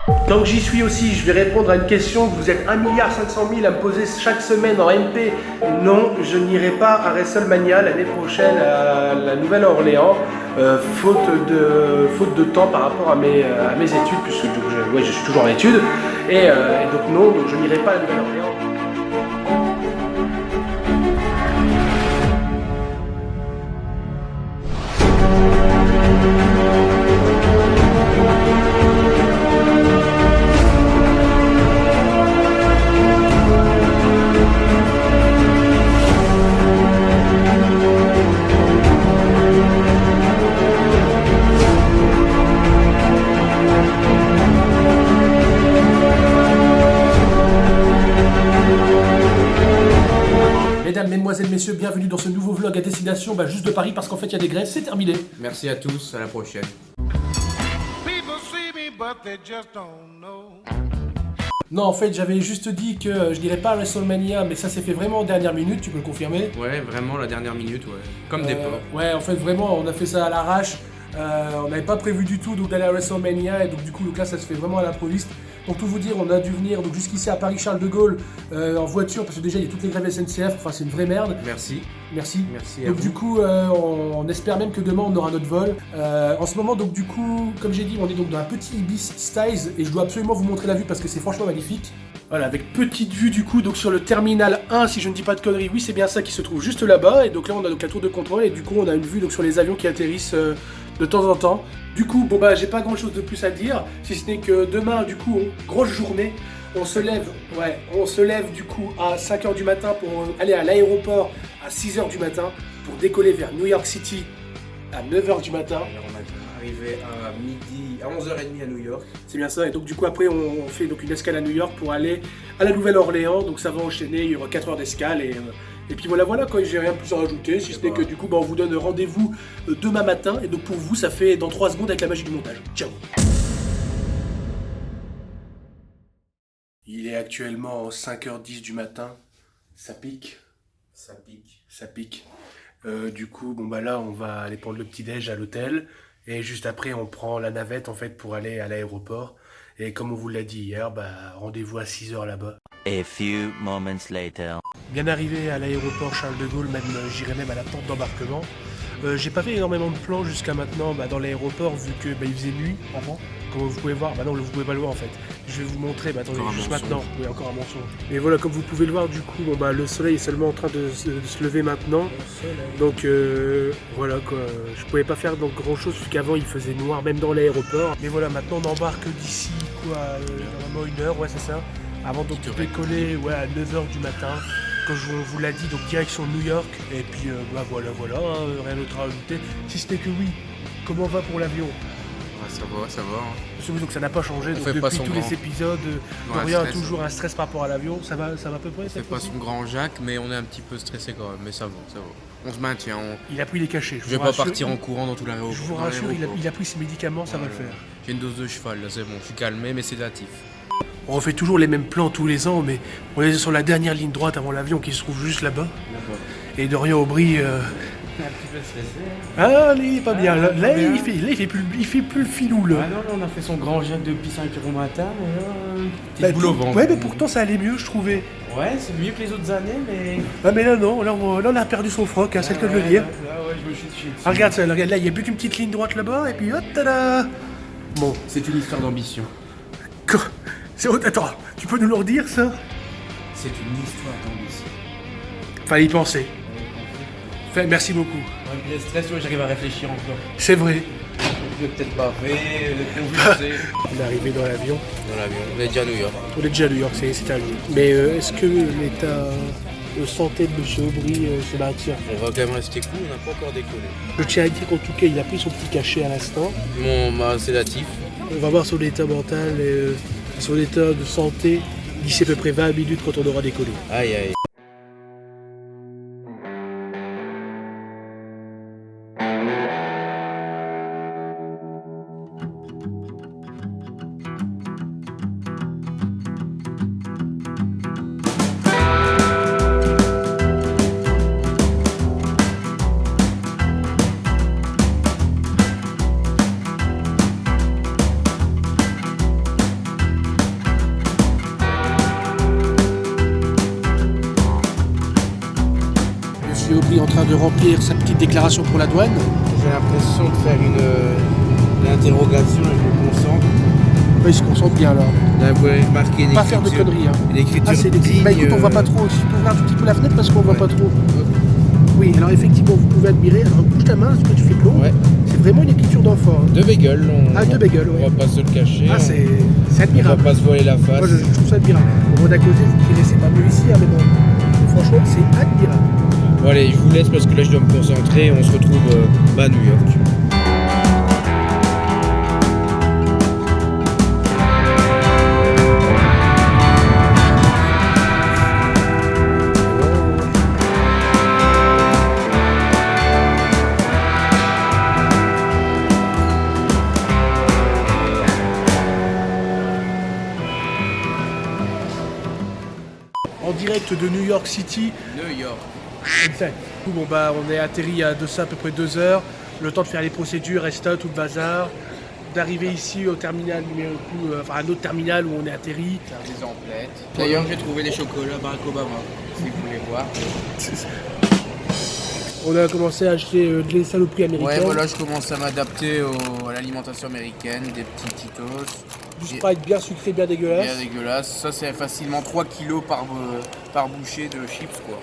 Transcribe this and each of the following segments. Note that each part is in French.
Tant que j'y suis aussi, je vais répondre à une question. Vous êtes 1,5 milliard à me poser chaque semaine en MP. Non, je n'irai pas à WrestleMania l'année prochaine à la Nouvelle-Orléans, faute de temps par rapport à mes études, puisque je suis toujours en études. Et donc non, donc je n'irai pas à la Nouvelle-Orléans. Mesdames, mesdemoiselles, messieurs, bienvenue dans ce nouveau vlog à destination juste de Paris parce qu'en fait il y a des grèves, c'est terminé. Merci à tous, à la prochaine. Non, en fait j'avais juste dit que je n'irais pas à WrestleMania, mais ça s'est fait vraiment en dernière minute, tu peux le confirmer? Ouais, vraiment la dernière minute, ouais. Comme des porcs. Ouais, en fait vraiment on a fait ça à l'arrache. On n'avait pas prévu du tout donc d'aller à WrestleMania et donc du coup là ça se fait vraiment à l'improviste. Pour tout vous dire, on a dû venir donc jusqu'ici à Paris Charles de Gaulle en voiture parce que déjà il y a toutes les grèves SNCF, enfin c'est une vraie merde. Merci. Merci. Merci à donc vous. du coup on espère même que demain on aura notre vol. En ce moment donc du coup comme j'ai dit on est donc dans un petit Ibis Styles et je dois absolument vous montrer la vue parce que c'est franchement magnifique. Voilà, avec petite vue du coup donc sur le terminal 1 si je ne dis pas de conneries, oui c'est bien ça qui se trouve juste là-bas et donc là on a donc la tour de contrôle et du coup on a une vue donc sur les avions qui atterrissent de temps en temps. Du coup bon j'ai pas grand chose de plus à dire si ce n'est que demain du coup grosse journée. On se lève du coup à 5h du matin pour aller à l'aéroport à 6h du matin pour décoller vers New York City à 9h du matin. Alors, on est arrivé à midi, à 11h30 à New York. C'est bien ça, et donc du coup après on fait donc une escale à New York pour aller à la Nouvelle-Orléans, donc ça va enchaîner, il y aura 4 heures d'escale et puis voilà quoi, j'ai rien de plus à rajouter, si ce n'est que du coup on vous donne rendez-vous demain matin, et donc pour vous ça fait dans 3 secondes avec la magie du montage. Ciao. Il est actuellement 5h10 du matin, ça pique. Ça pique. Ça pique. Du coup, là, on va aller prendre le petit-déj à l'hôtel. Et juste après, on prend la navette, en fait, pour aller à l'aéroport. Et comme on vous l'a dit hier, rendez-vous à 6h là-bas. A few moments later. Bien arrivé à l'aéroport Charles de Gaulle, j'irai même à la porte d'embarquement. J'ai pas fait énormément de plans jusqu'à maintenant dans l'aéroport, vu que il faisait nuit avant. Comme vous pouvez voir, non, vous pouvez pas le voir en fait. Je vais vous montrer, attendez, juste maintenant. Oui, encore un mensonge. Et voilà, comme vous pouvez le voir, du coup, le soleil est seulement en train de se lever maintenant. Donc voilà quoi, je pouvais pas faire donc grand chose vu qu'avant il faisait noir même dans l'aéroport. Mais voilà, maintenant on embarque d'ici normalement 1h, ouais c'est ça. Avant donc de décoller à 9h du matin. Comme je vous l'ai dit, donc direction New York. Et puis voilà, rien d'autre à ajouter. Si ce n'est que oui, comment va pour l'avion? Ça va. Parce que oui, donc ça n'a pas changé, donc depuis tous les épisodes, Dorian a toujours un stress par rapport à l'avion, ça va à peu près? C'est pas son grand Jacques, mais on est un petit peu stressé quand même, mais ça va. On se maintient. Il a pris les cachets. Je vais pas partir en courant dans tout l'aéroport. Je vous rassure, il a pris ses médicaments, ça va le faire. J'ai une dose de cheval, là c'est bon, je suis calmé mais sédatif. On refait toujours les mêmes plans tous les ans, mais on est sur la dernière ligne droite avant l'avion qui se trouve juste là-bas. Et Dorian Aubry... Un petit peu stressé. Ah, il est pas bien. Là, il fait plus le filou, là. Ah non, on a fait son grand jet depuis 5h au matin, mais Petit boulot au ventre. Ouais, mais pourtant ça allait mieux, je trouvais. ouais, c'est mieux que les autres années, mais... Ah, mais là, non, là, on a perdu son froc, c'est le cas de le dire. Là, je me suis dessus. Ah, regarde ça, regarde, là, il n'y a plus qu'une petite ligne droite là-bas, et puis hop, tada. Bon. C'est une histoire d'ambition. Attends, tu peux nous le redire, ça? C'est une histoire d'ambition. Fallait y penser. Merci beaucoup. Malgré le stress, j'arrive à réfléchir encore. C'est vrai. Je vais peut-être pas faire, On est arrivé dans l'avion. On est déjà à New York. On est déjà à New York, c'est terminé. Mais est-ce que l'état de santé de M. Aubry se maintient? On va quand même rester cool, on n'a pas encore décollé. Je tiens à dire qu'en tout cas, il a pris son petit cachet à l'instant. Mon sédatif. On va voir son état mental et son état de santé d'ici à peu près 20 minutes quand on aura décollé. Aïe. compris, en train de remplir sa petite déclaration pour la douane. J'ai l'impression de faire une interrogation et je me concentre. Il se concentre bien alors. Là, vous pouvez remarquer une Pas faire de écriture- conneries. Hein. Une écriture Ah, c'est des digne, Bah écoute, on voit pas trop. Si tu peux ouvrir un tout petit peu la fenêtre parce qu'on voit Ouais. pas trop. Oui, alors effectivement, vous pouvez admirer. Alors bouge ta main, ce que tu fais de l'eau. Ouais. C'est vraiment une écriture d'enfant. Hein. De Beagle, Ah, de Beagle, ouais. On va pas se le cacher. Ah, c'est On va admirable. pas se voiler la face. Moi, je trouve ça admirable. Au moins d'un côté, vous direz, c'est pas mieux ici, hein, mais bon. Franchement, c'est admirable. Bon allez, je vous laisse parce que là je dois me concentrer. On se retrouve à New York. En direct de New York City. New York. Exact. Bon, bah, on est atterri il y a de ça à peu près 2 heures. Le temps de faire les procédures, resta tout le bazar. D'arriver ici au terminal numéro enfin un autre terminal où on est atterri. Faire des emplettes. D'ailleurs, j'ai trouvé les chocolats Barack Obama, si vous voulez voir. On a commencé à acheter des saloperies américaines. Ouais, voilà, je commence à m'adapter à l'alimentation américaine, des petits Cheetos. Du Sprite bien sucré, bien dégueulasse. Bien dégueulasse. Ça, c'est facilement 3 kilos par bouchée de chips, quoi.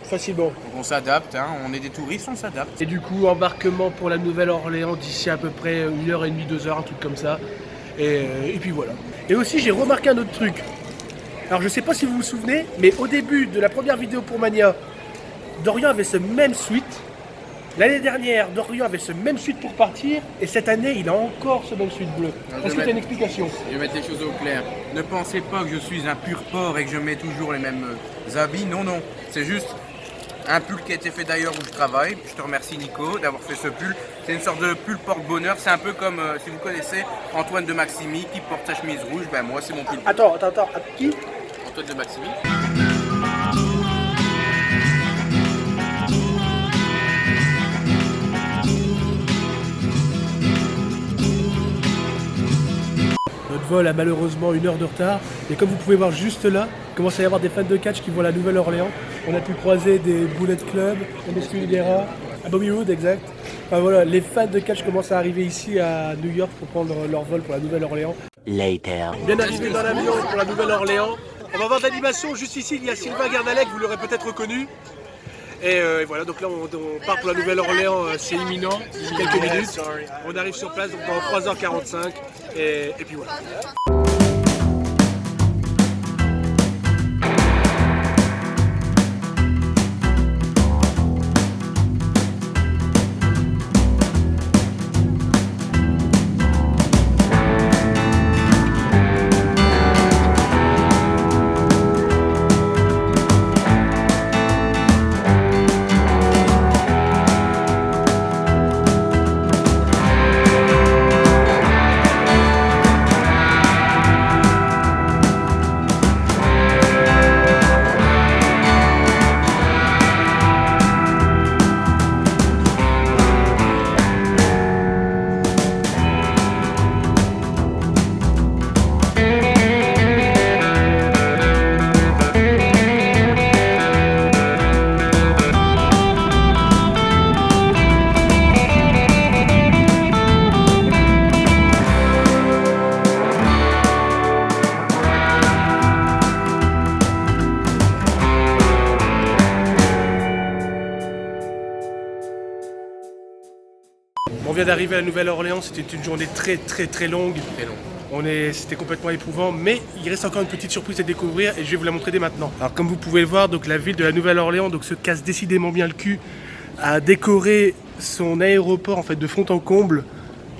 Facilement. Donc on s'adapte, hein. On est des touristes, on s'adapte. Et du coup, embarquement pour la Nouvelle-Orléans d'ici à peu près 1h30, 2h, un truc comme ça. Et puis voilà. Et aussi, j'ai remarqué un autre truc. Alors, je sais pas si vous vous souvenez, mais au début de la première vidéo pour Mania, Dorian avait ce même suite. L'année dernière, Dorian avait ce même suite pour partir. Et cette année, il a encore ce même suite bleu. Alors, Est-ce je que vais tu as une explication? Je vais mettre les choses au clair. Ne pensez pas que je suis un pur porc et que je mets toujours les mêmes habits. Non, non. C'est juste un pull qui a été fait d'ailleurs où je travaille. Je te remercie Nico d'avoir fait ce pull. C'est une sorte de pull porte-bonheur. C'est un peu comme, si vous connaissez, Antoine de Maximi qui porte sa chemise rouge. Ben moi, c'est mon pull. Attends. Qui? Antoine de Maximi. Notre vol a malheureusement 1 heure de retard. Et comme vous pouvez voir juste là, il commence à y avoir des fans de catch qui vont à la Nouvelle-Orléans. On a pu croiser des Bullet Club, MSQ Higuera, à Bobby Wood, exact. Enfin voilà, les fans de catch commencent à arriver ici à New York pour prendre leur vol pour la Nouvelle-Orléans. Later. Bien arrivé dans l'avion pour la Nouvelle-Orléans. On va voir de l'animation juste ici. Il y a Sylvain Gardalec, vous l'aurez peut-être reconnu. Et voilà, donc là on part pour la Nouvelle-Orléans, c'est imminent, d'ici quelques minutes. On arrive sur place donc dans 3h45 et puis voilà. On vient d'arriver à la Nouvelle-Orléans, c'était une journée très longue. Très long. C'était complètement éprouvant, mais il reste encore une petite surprise à découvrir et je vais vous la montrer dès maintenant. Alors comme vous pouvez le voir, donc la ville de la Nouvelle-Orléans se casse décidément bien le cul à décorer son aéroport en fait de fond en comble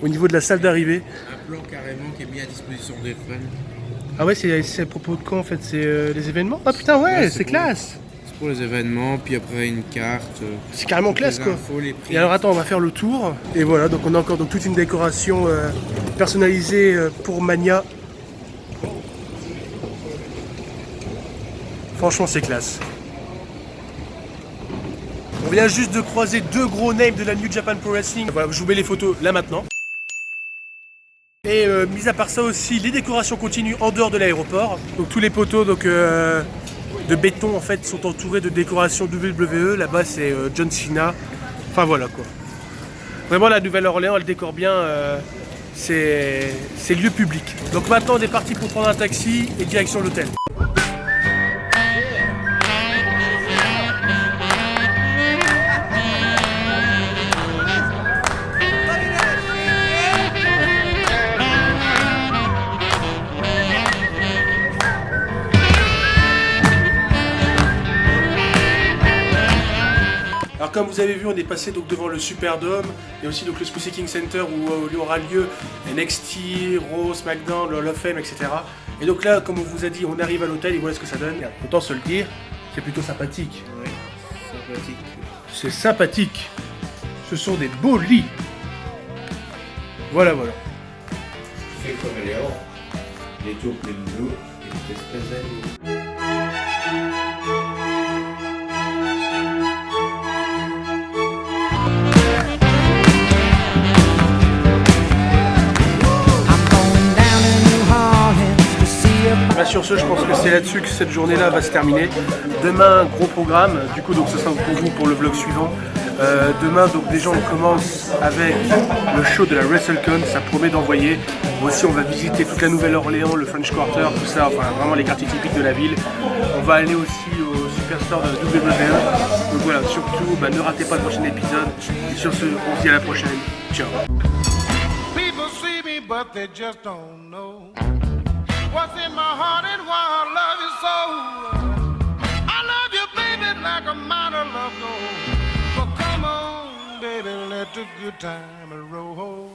au niveau de la salle d'arrivée. Un plan carrément qui est mis à disposition des fans. Ah ouais, c'est à propos de quoi en fait? C'est les événements? Ah putain ouais, Ouais, c'est pour- classe! C'est pour les événements, puis après une carte. C'est carrément classe les quoi. infos, les prix. Et alors attends, on va faire le tour. Et voilà, donc on a encore donc, toute une décoration personnalisée pour Mania. Franchement, c'est classe. On vient juste de croiser 2 gros names de la New Japan Pro Wrestling. Voilà, je vous mets les photos là maintenant. Et mis à part ça aussi, les décorations continuent en dehors de l'aéroport. Donc tous les poteaux de béton en fait sont entourés de décorations WWE. Là-bas c'est John Cena. Enfin voilà quoi. Vraiment la Nouvelle-Orléans elle décore bien ses lieux publics. Donc maintenant on est parti pour prendre un taxi et direction l'hôtel. Alors comme vous avez vu, on est passé donc devant le Superdome et aussi donc le Smoothie King Center où il y aura lieu NXT, Raw, SmackDown, le Hall of Fame, etc. Et donc là, comme on vous a dit, on arrive à l'hôtel et voilà ce que ça donne. Autant se le dire, c'est plutôt sympathique. Oui, sympathique. C'est sympathique. Ce sont des beaux lits. Voilà, voilà. C'est comme Léon. Les tours pleins de l'eau et des espèces d'amis. Bah sur ce, je pense que c'est là-dessus que cette journée-là va se terminer. Demain, gros programme, du coup donc ce sera pour vous pour le vlog suivant. Demain donc déjà on commence avec le show de la WrestleCon, ça promet d'envoyer. Aussi on va visiter toute la Nouvelle-Orléans, le French Quarter, tout ça, enfin vraiment les quartiers typiques de la ville. On va aller aussi au Superstore de WWE. Donc voilà, surtout ne ratez pas le prochain épisode. Et sur ce, on se dit à la prochaine. Ciao. People see me, but they just don't know what's in my heart and why I love you so. I love you, baby, like a minor love goes. But come on, baby, let the good time roll.